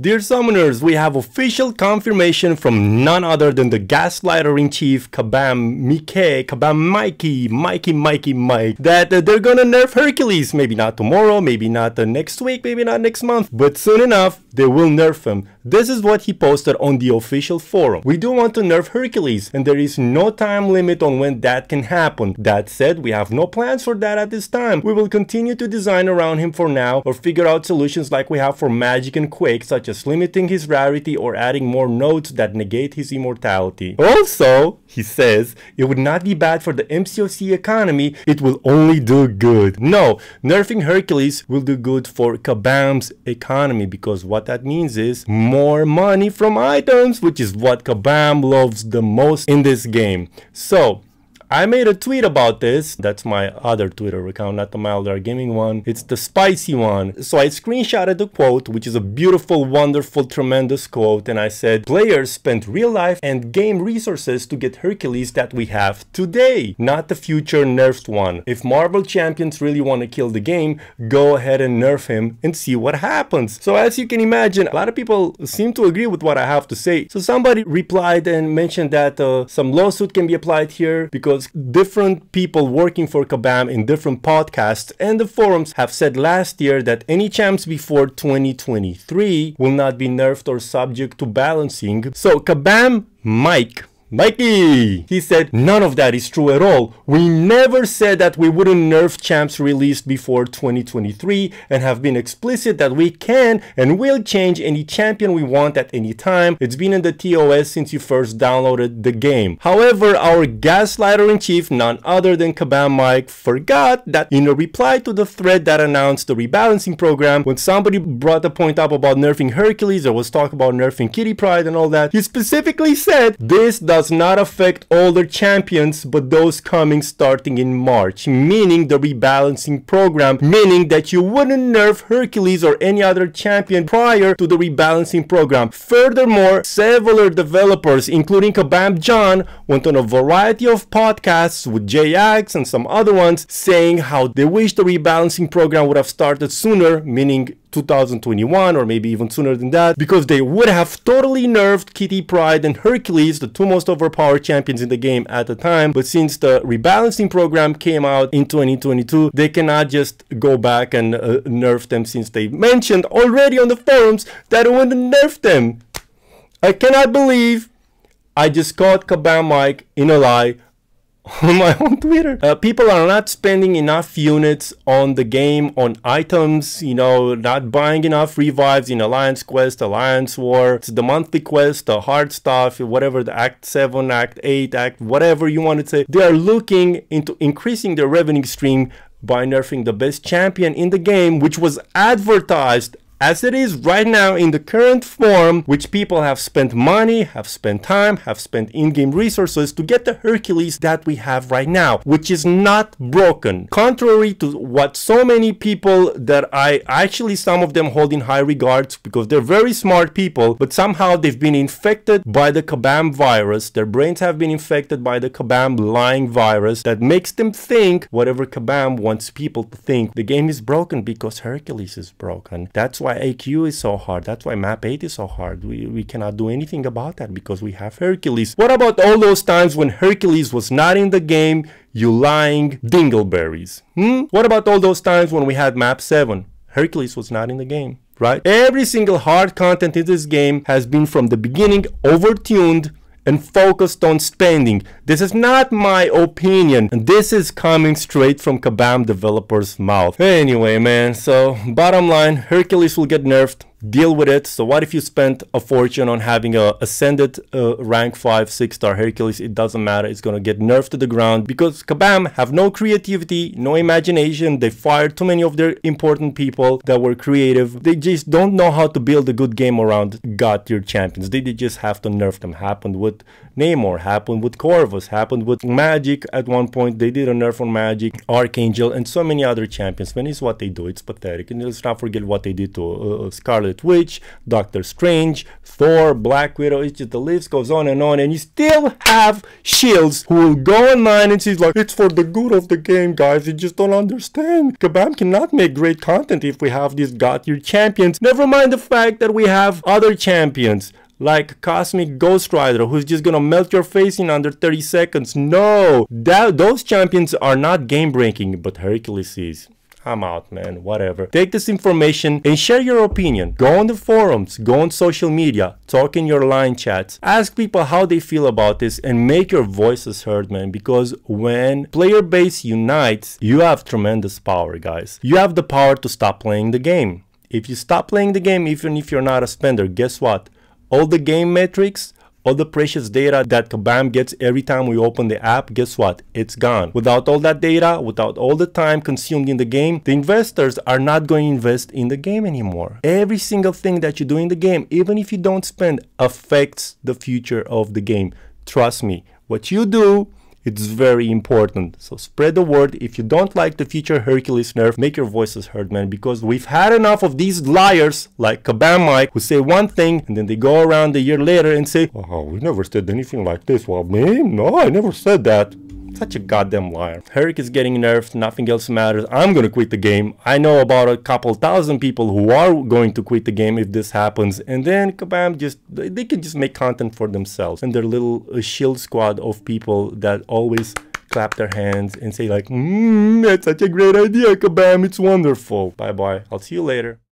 Dear Summoners, we have official confirmation from none other than the gaslighter-in-chief Kabam Mike, that they're gonna nerf Hercules. Maybe not tomorrow, maybe not next week, maybe not next month, but soon enough they will nerf him. This is what he posted on the official forum. We do want to nerf Hercules, and there is no time limit on when that can happen. That said, we have no plans for that at this time. We will continue to design around him for now, or figure out solutions like we have for Magik and Quake, such as limiting his rarity or adding more nodes that negate his immortality. Also, he says, it would not be bad for the MCOC economy, it will only do good. No, nerfing Hercules will do good for Kabam's economy, because what that means is more money from items, which is what Kabam loves the most in this game. So I made a tweet about this. That's my other Twitter account, not the Maladar gaming one. It's the spicy one. So I screenshotted the quote, which is a beautiful, wonderful, tremendous quote. And I said, players spent real life and game resources to get Hercules that we have today, not the future nerfed one. If Marvel champions really want to kill the game, go ahead and nerf him and see what happens. So as you can imagine, a lot of people seem to agree with what I have to say. So somebody replied and mentioned that some lawsuit can be applied here because different people working for Kabam in different podcasts and the forums have said last year that any champs before 2023 will not be nerfed or subject to balancing. So Kabam Mikey, he said none of that is true at all. We never said that we wouldn't nerf champs released before 2023 and have been explicit that we can and will change any champion we want at any time. It's been in the TOS since you first downloaded the game. However, our gaslighter-in-chief, none other than Kabam Mike, forgot that in a reply to the thread that announced the rebalancing program, when somebody brought the point up about nerfing Hercules, there was talk about nerfing Kitty Pryde and all that, he specifically said this does not affect older champions but those coming starting in March, meaning the rebalancing program, meaning that you wouldn't nerf Hercules or any other champion prior to the rebalancing program. Furthermore, several developers, including Kabam John, went on a variety of podcasts with JX and some other ones saying how they wish the rebalancing program would have started sooner, meaning 2021 or maybe even sooner than that, because they would have totally nerfed Kitty Pryde and Hercules, the two most overpowered champions in the game at the time. But since the rebalancing program came out in 2022, they cannot just go back and nerf them, since they mentioned already on the forums that it wouldn't nerf them. I cannot believe I just caught Kabam Mike in a lie on my own Twitter. People are not spending enough units on the game, on items, you know, not buying enough revives in Alliance Quest, Alliance War. It's the monthly quest, the hard stuff, whatever, the Act 7, Act 8, Act whatever you want to say. They are looking into increasing their revenue stream by nerfing the best champion in the game, which was advertised as it is right now in the current form, which people have spent money, have spent time, have spent in-game resources to get the Hercules that we have right now, which is not broken. Contrary to what so many people that I actually, some of them hold in high regards because they're very smart people, but somehow they've been infected by the Kabam virus. Their brains have been infected by the Kabam lying virus that makes them think whatever Kabam wants people to think. The game is broken because Hercules is broken. That's why AQ is so hard. That's why map 8 is so hard. We cannot do anything about that because we have Hercules. What about all those times when Hercules was not in the game, you lying dingleberries? What about all those times when we had map 7? Hercules was not in the game, right? Every single hard content in this game has been from the beginning overtuned and focused on spending. This is not my opinion, and this is coming straight from Kabam developers' mouth. Anyway, man, so bottom line, Hercules will get nerfed. Deal with it. So what if you spent a fortune on having a ascended rank 5 6-star Hercules? It doesn't matter, it's gonna get nerfed to the ground because Kabam have no creativity, no imagination. They fired too many of their important people that were creative. They just don't know how to build a good game around god tier champions. They just have to nerf them. Happened with Namor, happened with Corvus, happened with Magik at one point. They did a nerf on Magik, Archangel, and so many other champions. Man, it's what they do. It's pathetic. And let's not forget what they did to Scarlet Scarlet Witch, Doctor Strange, Thor, Black Widow. It's just the list goes on, and you still have shields who will go online and say like, it's for the good of the game, guys. You just don't understand. Kabam cannot make great content if we have these god-tier champions. Never mind the fact that we have other champions like Cosmic Ghost Rider, who's just gonna melt your face in under 30 seconds. No, those champions are not game breaking, but Hercules is. I'm out, man. Whatever. Take this information and share your opinion. Go on the forums, go on social media, talk in your line chats, ask people how they feel about this, and make your voices heard, man. Because when player base unites, you have tremendous power, guys. You have the power to stop playing the game. If you stop playing the game, even if you're not a spender, guess what? All the game metrics, all the precious data that Kabam gets every time we open the app, guess what? It's gone. Without all that data, without all the time consumed in the game, the investors are not going to invest in the game anymore. Every single thing that you do in the game, even if you don't spend, affects the future of the game. Trust me, what you do, it's very important. So spread the word. If you don't like the future Hercules nerf, make your voices heard, man, because we've had enough of these liars like Kabam Mike who say one thing and then they go around a year later and say, oh, we never said anything like this. Well, me? No, I never said that. Such a goddamn liar. Herc is getting nerfed, nothing else matters. I'm gonna quit the game. I know about a couple thousand people who are going to quit the game if this happens, and then Kabam they can just make content for themselves and their little shield squad of people that always clap their hands and say like, that's such a great idea, Kabam, it's wonderful. Bye bye, I'll see you later.